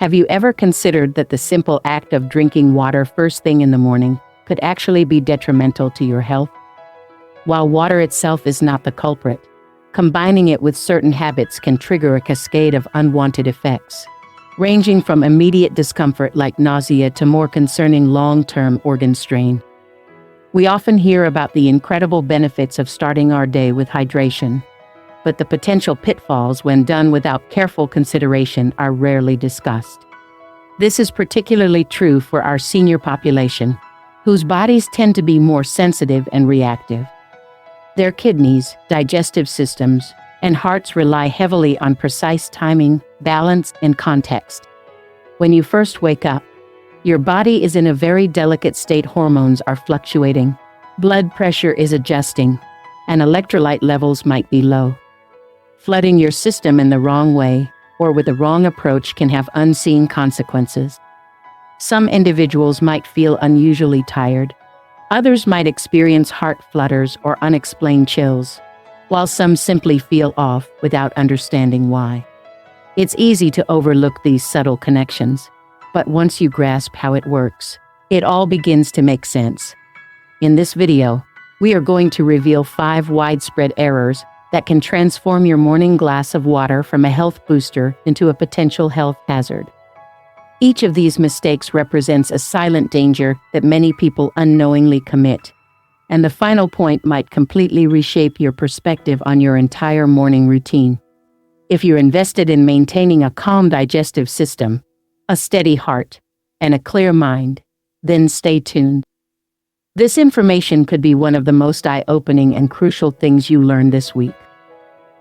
Have you ever considered that the simple act of drinking water first thing in the morning could actually be detrimental to your health? While water itself is not the culprit, combining it with certain habits can trigger a cascade of unwanted effects, ranging from immediate discomfort like nausea to more concerning long-term organ strain. We often hear about the incredible benefits of starting our day with hydration, but the potential pitfalls when done without careful consideration are rarely discussed. This is particularly true for our senior population, whose bodies tend to be more sensitive and reactive. Their kidneys, digestive systems, and hearts rely heavily on precise timing, balance, and context. When you first wake up, your body is in a very delicate state. Hormones are fluctuating, blood pressure is adjusting, and electrolyte levels might be low. Flooding your system in the wrong way or with the wrong approach can have unseen consequences. Some individuals might feel unusually tired. Others might experience heart flutters or unexplained chills, while some simply feel off without understanding why. It's easy to overlook these subtle connections, but once you grasp how it works, it all begins to make sense. In this video, we are going to reveal 5 widespread errors that can transform your morning glass of water from a health booster into a potential health hazard. Each of these mistakes represents a silent danger that many people unknowingly commit, and the final point might completely reshape your perspective on your entire morning routine. If you're invested in maintaining a calm digestive system, a steady heart, and a clear mind, then stay tuned. This information could be one of the most eye-opening and crucial things you learn this week.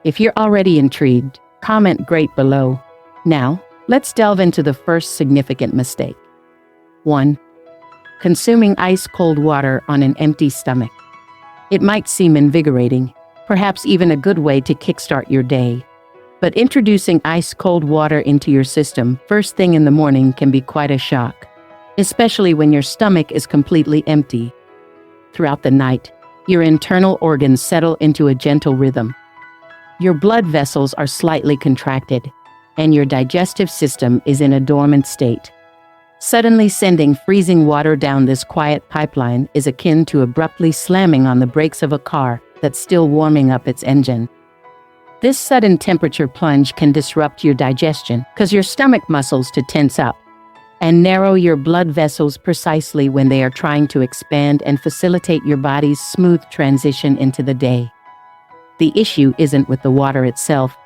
If you're already intrigued, comment "Great" below. Now, let's delve into the first significant mistake. 1. Consuming ice-cold water on an empty stomach. It might seem invigorating, perhaps even a good way to kickstart your day. But introducing ice-cold water into your system first thing in the morning can be quite a shock, especially when your stomach is completely empty. Throughout the night, your internal organs settle into a gentle rhythm. Your blood vessels are slightly contracted, and your digestive system is in a dormant state. Suddenly sending freezing water down this quiet pipeline is akin to abruptly slamming on the brakes of a car that's still warming up its engine. This sudden temperature plunge can disrupt your digestion, cause your stomach muscles to tense up, and narrow your blood vessels precisely when they are trying to expand and facilitate your body's smooth transition into the day. The issue isn't with the water itself,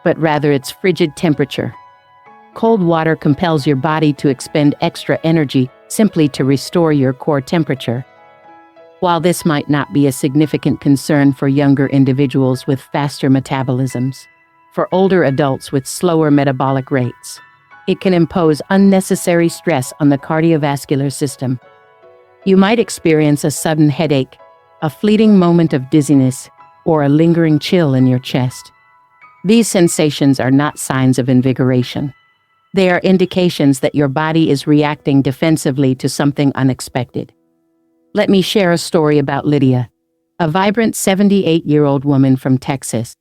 but rather its frigid temperature. Cold water compels your body to expend extra energy simply to restore your core temperature. While this might not be a significant concern for younger individuals with faster metabolisms, for older adults with slower metabolic rates, it can impose unnecessary stress on the cardiovascular system. You might experience a sudden headache, a fleeting moment of dizziness, or a lingering chill in your chest. These sensations are not signs of invigoration. They are indications that your body is reacting defensively to something unexpected. Let me share a story about Lydia, a vibrant 78-year-old woman from Texas.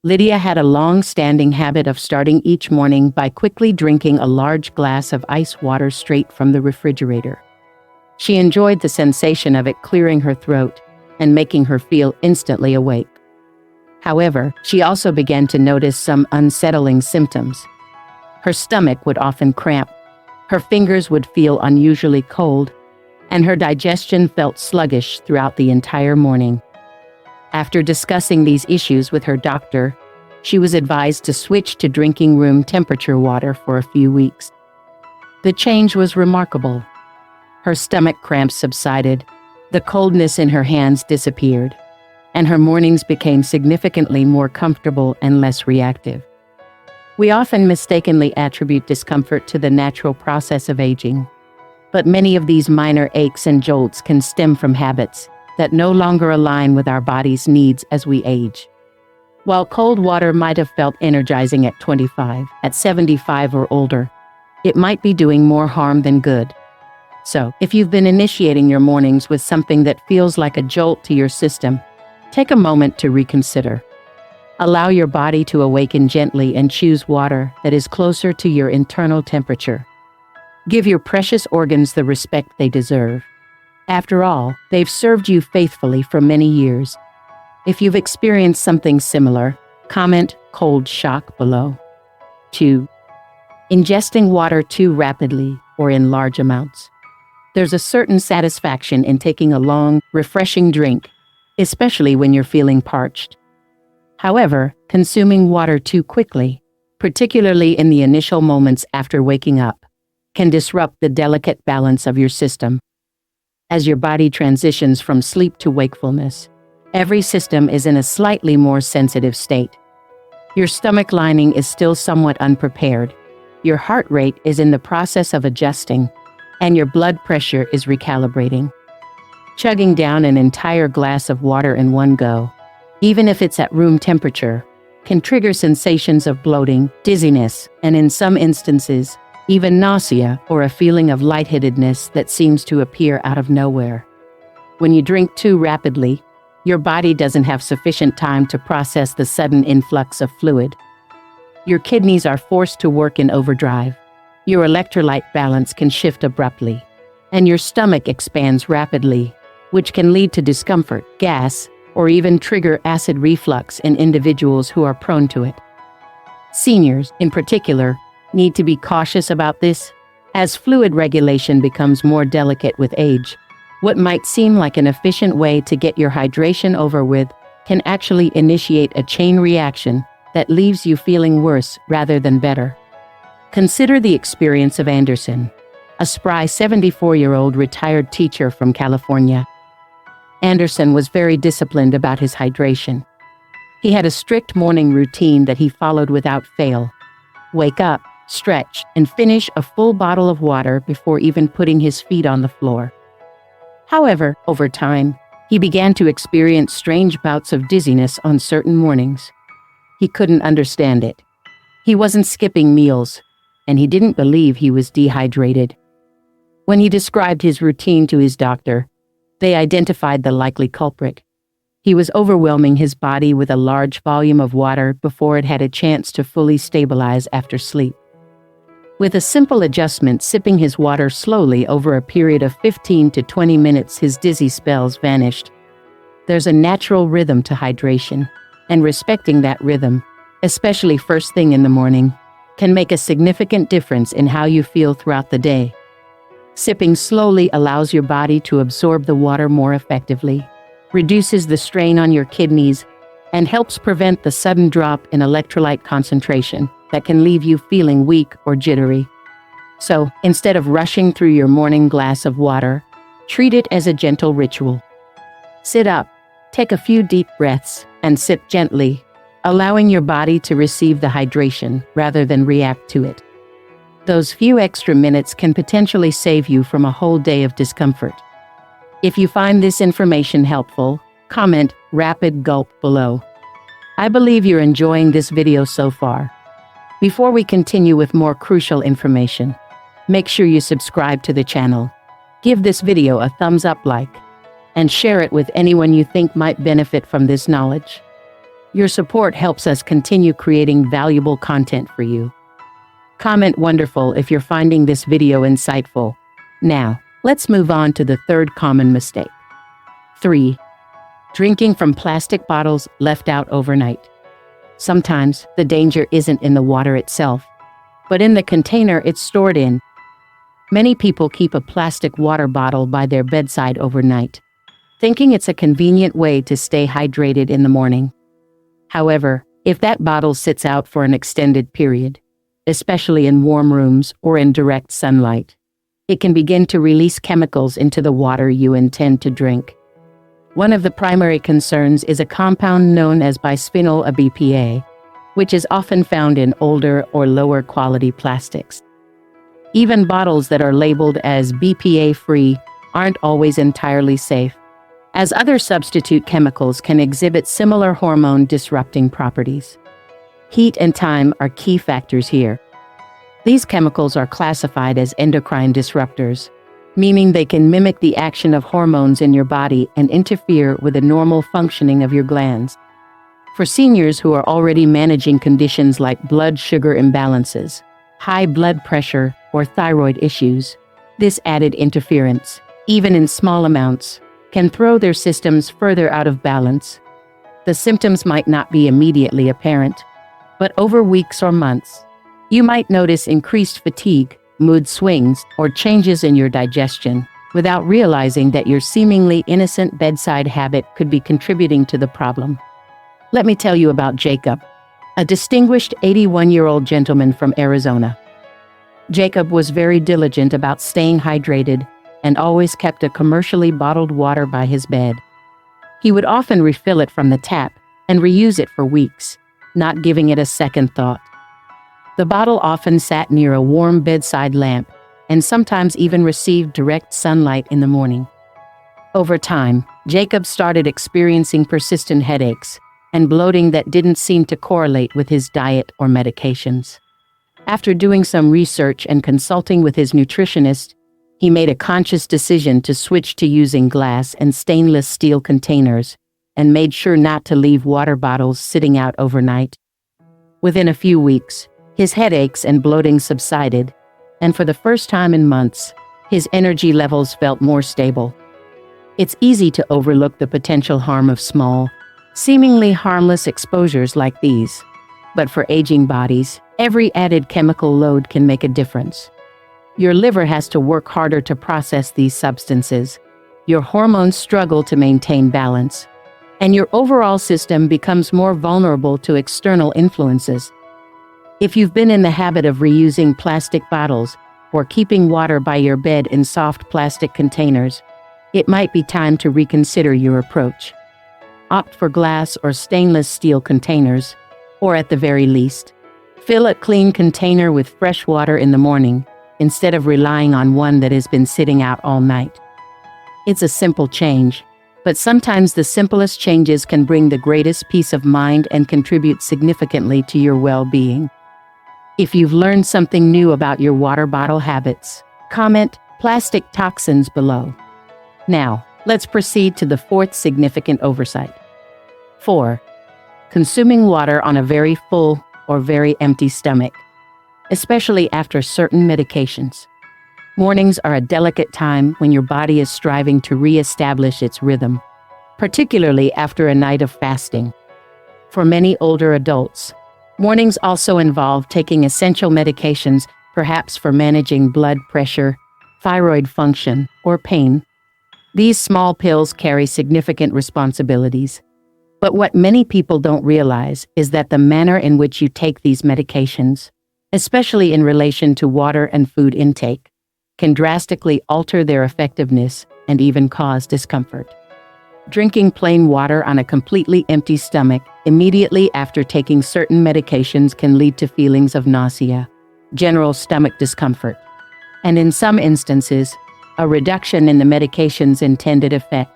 Lydia had a long-standing habit of starting each morning by quickly drinking a large glass of ice water straight from the refrigerator. She enjoyed the sensation of it clearing her throat and making her feel instantly awake. However, she also began to notice some unsettling symptoms. Her stomach would often cramp, her fingers would feel unusually cold, and her digestion felt sluggish throughout the entire morning. After discussing these issues with her doctor, she was advised to switch to drinking room temperature water for a few weeks. The change was remarkable. Her stomach cramps subsided, the coldness in her hands disappeared, and her mornings became significantly more comfortable and less reactive. We often mistakenly attribute discomfort to the natural process of aging, but many of these minor aches and jolts can stem from habits that no longer align with our body's needs as we age. While cold water might have felt energizing at 25, at 75 or older, it might be doing more harm than good. So, if you've been initiating your mornings with something that feels like a jolt to your system, take a moment to reconsider. Allow your body to awaken gently and choose water that is closer to your internal temperature. Give your precious organs the respect they deserve. After all, they've served you faithfully for many years. If you've experienced something similar, comment cold shock below. 2. Ingesting water too rapidly or in large amounts. There's a certain satisfaction in taking a long, refreshing drink, especially when you're feeling parched. However, consuming water too quickly, particularly in the initial moments after waking up, can disrupt the delicate balance of your system. As your body transitions from sleep to wakefulness, every system is in a slightly more sensitive state. Your stomach lining is still somewhat unprepared, your heart rate is in the process of adjusting, and your blood pressure is recalibrating. Chugging down an entire glass of water in one go, even if it's at room temperature, can trigger sensations of bloating, dizziness, and in some instances, even nausea or a feeling of lightheadedness that seems to appear out of nowhere. When you drink too rapidly, your body doesn't have sufficient time to process the sudden influx of fluid. Your kidneys are forced to work in overdrive. Your electrolyte balance can shift abruptly, and your stomach expands rapidly, which can lead to discomfort, gas, or even trigger acid reflux in individuals who are prone to it. Seniors, in particular, need to be cautious about this, as fluid regulation becomes more delicate with age. What might seem like an efficient way to get your hydration over with can actually initiate a chain reaction that leaves you feeling worse rather than better. Consider the experience of Anderson, a spry 74-year-old retired teacher from California. Anderson was very disciplined about his hydration. He had a strict morning routine that he followed without fail. Wake up, stretch, and finish a full bottle of water before even putting his feet on the floor. However, over time, he began to experience strange bouts of dizziness on certain mornings. He couldn't understand it. He wasn't skipping meals, and he didn't believe he was dehydrated. When he described his routine to his doctor, they identified the likely culprit. He was overwhelming his body with a large volume of water before it had a chance to fully stabilize after sleep. With a simple adjustment, sipping his water slowly over a period of 15 to 20 minutes, his dizzy spells vanished. There's a natural rhythm to hydration, and respecting that rhythm, especially first thing in the morning, can make a significant difference in how you feel throughout the day. Sipping slowly allows your body to absorb the water more effectively, reduces the strain on your kidneys, and helps prevent the sudden drop in electrolyte concentration that can leave you feeling weak or jittery. So, instead of rushing through your morning glass of water, treat it as a gentle ritual. Sit up, take a few deep breaths, and sip gently, allowing your body to receive the hydration rather than react to it. Those few extra minutes can potentially save you from a whole day of discomfort. If you find this information helpful, comment "rapid gulp" below. I believe you're enjoying this video so far. Before we continue with more crucial information, make sure you subscribe to the channel, give this video a thumbs up and share it with anyone you think might benefit from this knowledge. Your support helps us continue creating valuable content for you. Comment "wonderful" if you're finding this video insightful. Now, let's move on to the third common mistake. 3. Drinking from plastic bottles left out overnight. Sometimes, the danger isn't in the water itself, but in the container it's stored in. Many people keep a plastic water bottle by their bedside overnight, thinking it's a convenient way to stay hydrated in the morning. However, if that bottle sits out for an extended period, especially in warm rooms or in direct sunlight, it can begin to release chemicals into the water you intend to drink. One of the primary concerns is a compound known as bisphenol A BPA, which is often found in older or lower quality plastics. Even bottles that are labeled as BPA-free aren't always entirely safe, as other substitute chemicals can exhibit similar hormone-disrupting properties. Heat and time are key factors here. These chemicals are classified as endocrine disruptors, meaning they can mimic the action of hormones in your body and interfere with the normal functioning of your glands. For seniors who are already managing conditions like blood sugar imbalances, high blood pressure, or thyroid issues, this added interference, even in small amounts, can throw their systems further out of balance. The symptoms might not be immediately apparent, but over weeks or months, you might notice increased fatigue, mood swings, or changes in your digestion, without realizing that your seemingly innocent bedside habit could be contributing to the problem. Let me tell you about Jacob, a distinguished 81-year-old gentleman from Arizona. Jacob was very diligent about staying hydrated and always kept a commercially bottled water by his bed. He would often refill it from the tap and reuse it for weeks, not giving it a second thought. The bottle often sat near a warm bedside lamp and sometimes even received direct sunlight in the morning. Over time, Jacob started experiencing persistent headaches and bloating that didn't seem to correlate with his diet or medications. After doing some research and consulting with his nutritionist, he made a conscious decision to switch to using glass and stainless steel containers and made sure not to leave water bottles sitting out overnight. Within a few weeks, his headaches and bloating subsided, and for the first time in months, his energy levels felt more stable. It's easy to overlook the potential harm of small, seemingly harmless exposures like these. But for aging bodies, every added chemical load can make a difference. Your liver has to work harder to process these substances, your hormones struggle to maintain balance, and your overall system becomes more vulnerable to external influences. If you've been in the habit of reusing plastic bottles or keeping water by your bed in soft plastic containers, it might be time to reconsider your approach. Opt for glass or stainless steel containers, or at the very least, fill a clean container with fresh water in the morning instead of relying on one that has been sitting out all night. It's a simple change, but sometimes the simplest changes can bring the greatest peace of mind and contribute significantly to your well-being. If you've learned something new about your water bottle habits, comment "plastic toxins" below. Now, let's proceed to the fourth significant oversight. 4. Consuming water on a very full or very empty stomach, especially after certain medications. Mornings are a delicate time when your body is striving to re-establish its rhythm, particularly after a night of fasting. For many older adults, mornings also involve taking essential medications, perhaps for managing blood pressure, thyroid function, or pain. These small pills carry significant responsibilities. But what many people don't realize is that the manner in which you take these medications, especially in relation to water and food intake, can drastically alter their effectiveness and even cause discomfort. Drinking plain water on a completely empty stomach immediately after taking certain medications can lead to feelings of nausea, general stomach discomfort, and in some instances, a reduction in the medication's intended effect.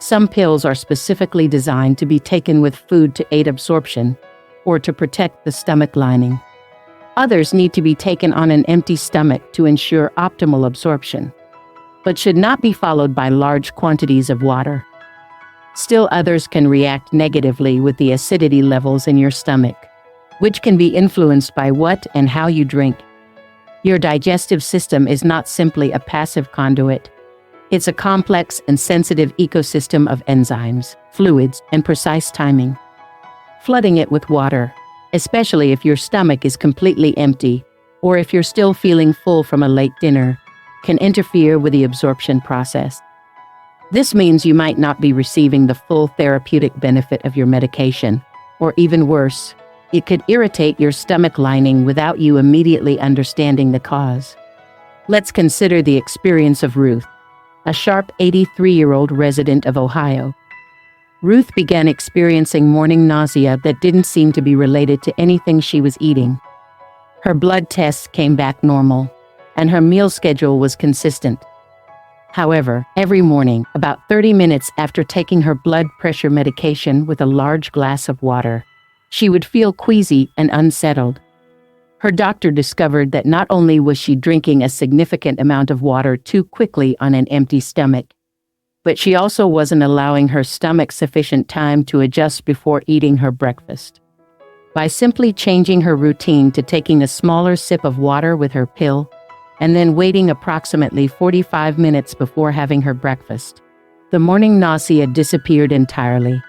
Some pills are specifically designed to be taken with food to aid absorption or to protect the stomach lining. Others need to be taken on an empty stomach to ensure optimal absorption, but should not be followed by large quantities of water. Still others can react negatively with the acidity levels in your stomach, which can be influenced by what and how you drink. Your digestive system is not simply a passive conduit. It's a complex and sensitive ecosystem of enzymes, fluids, and precise timing. Flooding it with water, especially if your stomach is completely empty or if you're still feeling full from a late dinner, can interfere with the absorption process. This means you might not be receiving the full therapeutic benefit of your medication, or even worse, it could irritate your stomach lining without you immediately understanding the cause. Let's consider the experience of Ruth, a sharp 83-year-old resident of Ohio. Ruth began experiencing morning nausea that didn't seem to be related to anything she was eating. Her blood tests came back normal, and her meal schedule was consistent. However, every morning, about 30 minutes after taking her blood pressure medication with a large glass of water, she would feel queasy and unsettled. Her doctor discovered that not only was she drinking a significant amount of water too quickly on an empty stomach, but she also wasn't allowing her stomach sufficient time to adjust before eating her breakfast. By simply changing her routine to taking a smaller sip of water with her pill, and then waiting approximately 45 minutes before having her breakfast, the morning nausea disappeared entirely.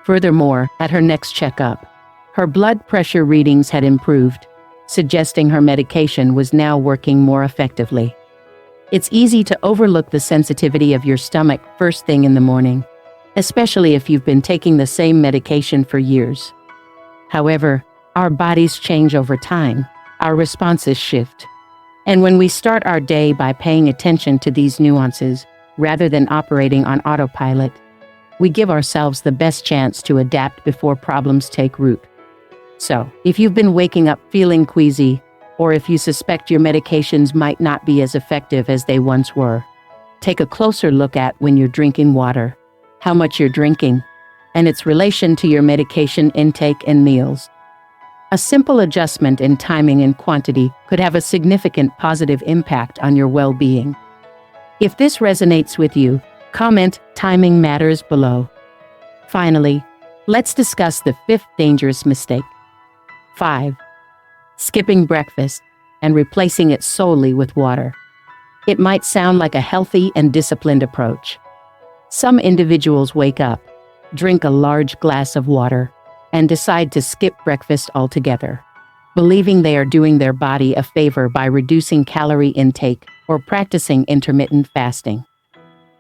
Furthermore, at her next checkup, her blood pressure readings had improved, suggesting her medication was now working more effectively. It's easy to overlook the sensitivity of your stomach first thing in the morning, especially if you've been taking the same medication for years. However, our bodies change over time, our responses shift. And when we start our day by paying attention to these nuances, rather than operating on autopilot, we give ourselves the best chance to adapt before problems take root. So, if you've been waking up feeling queasy, or if you suspect your medications might not be as effective as they once were, take a closer look at when you're drinking water, how much you're drinking, and its relation to your medication intake and meals. A simple adjustment in timing and quantity could have a significant positive impact on your well-being. If this resonates with you, comment "Timing matters" below. Finally, let's discuss the fifth dangerous mistake. 5. Skipping breakfast and replacing it solely with water. It might sound like a healthy and disciplined approach. Some individuals wake up, drink a large glass of water, and decide to skip breakfast altogether, believing they are doing their body a favor by reducing calorie intake or practicing intermittent fasting.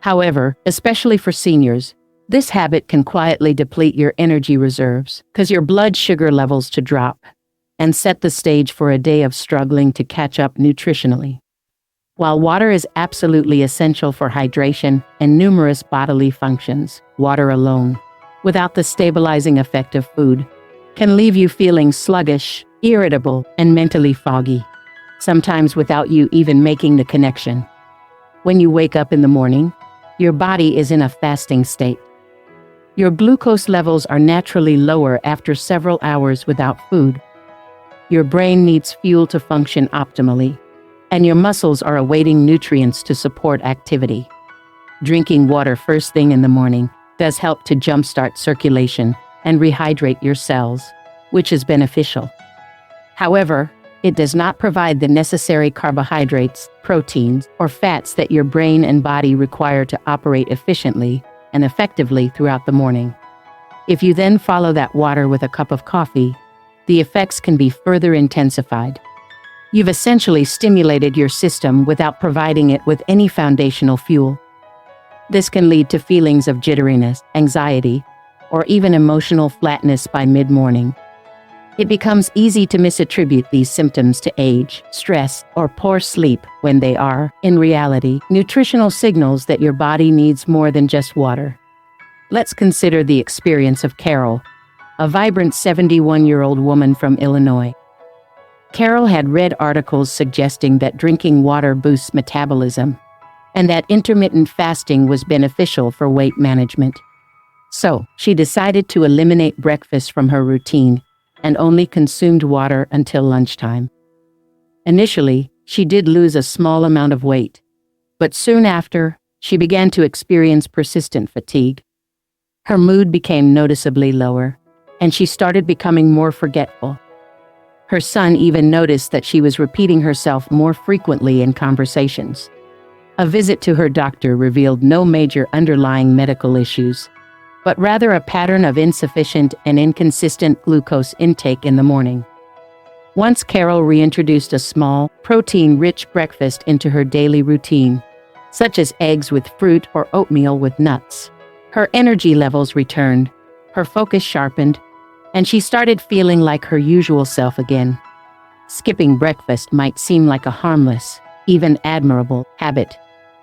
However, especially for seniors, this habit can quietly deplete your energy reserves, cause your blood sugar levels to drop, and set the stage for a day of struggling to catch up nutritionally. While water is absolutely essential for hydration and numerous bodily functions, water alone, without the stabilizing effect of food, can leave you feeling sluggish, irritable, and mentally foggy, sometimes without you even making the connection. When you wake up in the morning, your body is in a fasting state. Your glucose levels are naturally lower after several hours without food. Your brain needs fuel to function optimally, and your muscles are awaiting nutrients to support activity. Drinking water first thing in the morning does help to jumpstart circulation and rehydrate your cells, which is beneficial. However, it does not provide the necessary carbohydrates, proteins, or fats that your brain and body require to operate efficiently and effectively throughout the morning. If you then follow that water with a cup of coffee, the effects can be further intensified. You've essentially stimulated your system without providing it with any foundational fuel. This can lead to feelings of jitteriness, anxiety, or even emotional flatness by mid-morning. It becomes easy to misattribute these symptoms to age, stress, or poor sleep when they are, in reality, nutritional signals that your body needs more than just water. Let's consider the experience of Carol, a vibrant 71-year-old woman from Illinois. Carol had read articles suggesting that drinking water boosts metabolism, and that intermittent fasting was beneficial for weight management. So, she decided to eliminate breakfast from her routine and only consumed water until lunchtime. Initially, she did lose a small amount of weight, but soon after, she began to experience persistent fatigue. Her mood became noticeably lower, and she started becoming more forgetful. Her son even noticed that she was repeating herself more frequently in conversations. A visit to her doctor revealed no major underlying medical issues, but rather a pattern of insufficient and inconsistent glucose intake in the morning. Once Carol reintroduced a small, protein-rich breakfast into her daily routine, such as eggs with fruit or oatmeal with nuts, her energy levels returned, her focus sharpened, and she started feeling like her usual self again. Skipping breakfast might seem like a harmless, even admirable, habit,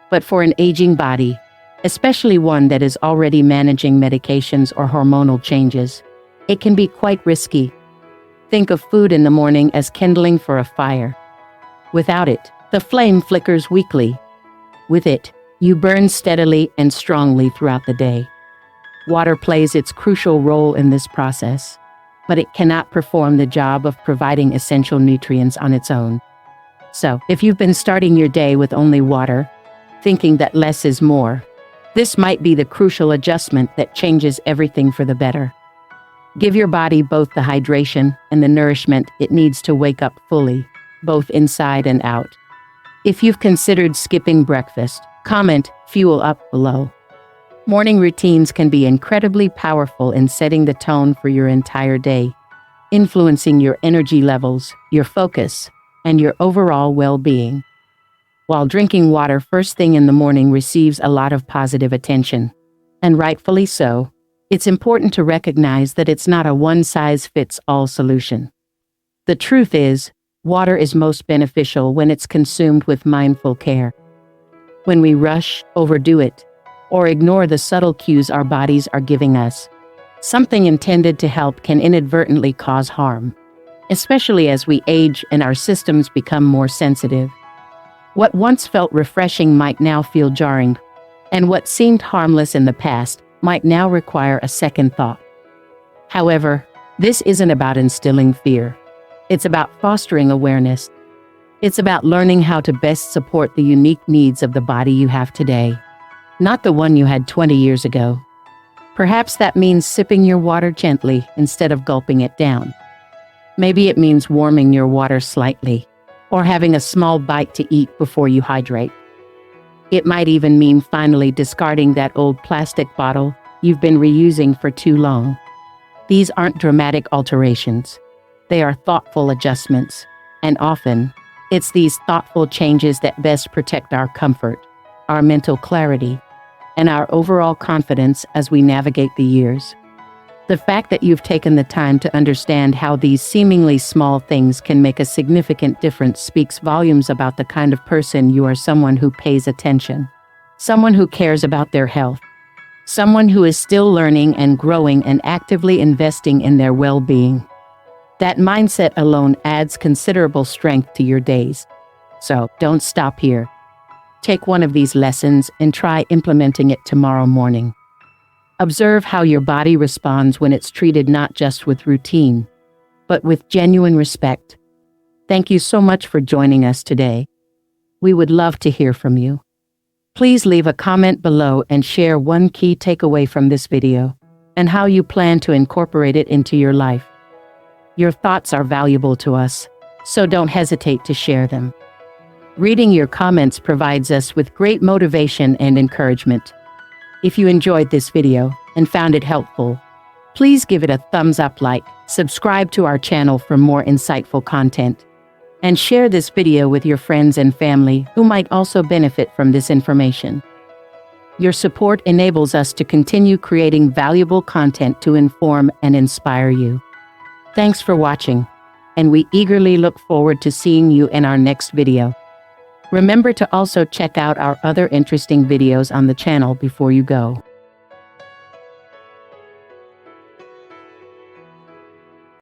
but for an aging body, especially one that is already managing medications or hormonal changes, it can be quite risky. Think of food in the morning as kindling for a fire. Without it, the flame flickers weakly. With it, you burn steadily and strongly throughout the day. Water plays its crucial role in this process, but it cannot perform the job of providing essential nutrients on its own. So, if you've been starting your day with only water, thinking that less is more, This might be the crucial adjustment that changes everything for the better. Give your body both the hydration and the nourishment it needs to wake up fully, both inside and out. If you've considered skipping breakfast, comment "Fuel Up" below. Morning routines can be incredibly powerful in setting the tone for your entire day, influencing your energy levels, your focus, and your overall well-being. While drinking water first thing in the morning receives a lot of positive attention, and rightfully so, it's important to recognize that it's not a one-size-fits-all solution. The truth is, water is most beneficial when it's consumed with mindful care. When we rush, overdo it, or ignore the subtle cues our bodies are giving us, something intended to help can inadvertently cause harm, especially as we age and our systems become more sensitive. What once felt refreshing might now feel jarring, and what seemed harmless in the past might now require a second thought. However, this isn't about instilling fear. It's about fostering awareness. It's about learning how to best support the unique needs of the body you have today, not the one you had 20 years ago. Perhaps that means sipping your water gently instead of gulping it down. Maybe it means warming your water slightly, or having a small bite to eat before you hydrate. It might even mean finally discarding that old plastic bottle you've been reusing for too long. These aren't dramatic alterations. They are thoughtful adjustments, and often, it's these thoughtful changes that best protect our comfort, our mental clarity, and our overall confidence as we navigate the years. The fact that you've taken the time to understand how these seemingly small things can make a significant difference speaks volumes about the kind of person you are, someone who pays attention, someone who cares about their health, someone who is still learning and growing and actively investing in their well-being. That mindset alone adds considerable strength to your days. So don't stop here. Take one of these lessons and try implementing it tomorrow morning. Observe how your body responds when it's treated not just with routine, but with genuine respect. Thank you so much for joining us today. We would love to hear from you. Please leave a comment below and share one key takeaway from this video and how you plan to incorporate it into your life. Your thoughts are valuable to us, so don't hesitate to share them. Reading your comments provides us with great motivation and encouragement. If you enjoyed this video and found it helpful, please give it a thumbs up, subscribe to our channel for more insightful content, and share this video with your friends and family who might also benefit from this information. Your support enables us to continue creating valuable content to inform and inspire you. Thanks for watching, and we eagerly look forward to seeing you in our next video. Remember to also check out our other interesting videos on the channel before you go.